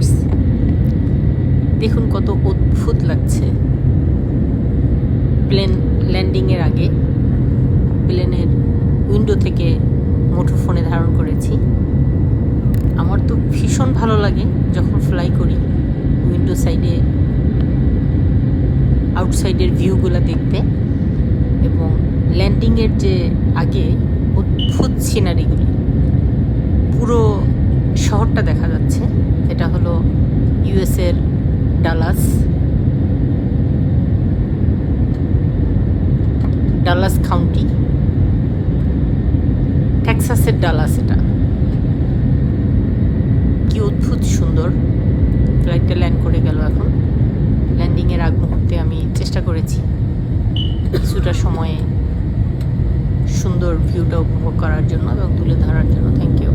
Viewers, দেখুন কত অদ্ভুত লাগছে। প্লেন ল্যান্ডিংয়ের আগে প্লেনের উইন্ডো থেকে মুঠোফোনে ধারণ করেছি। আমার তো ভীষণ ভালো লাগে যখন ফ্লাই করি, উইন্ডো সাইডে আউটসাইডের ভিউগুলো দেখতে, এবং ল্যান্ডিংয়ের যে আগে অদ্ভুত সিনারিগুলি, পুরো শহরটা দেখা যাচ্ছে। এটা হলো ইউএসের ডালাস কাউন্টি, টেক্সাসের ডালাস। এটা কি অদ্ভুত সুন্দর। ফ্লাইটটা ল্যান্ড করে গেল। এখন ল্যান্ডিংয়ের আগ মুহূর্তে আমি চেষ্টা করেছি কিছুটা সময়ে সুন্দর ভিউটা উপভোগ করার জন্য এবং তুলে ধরার জন্য। Thank you.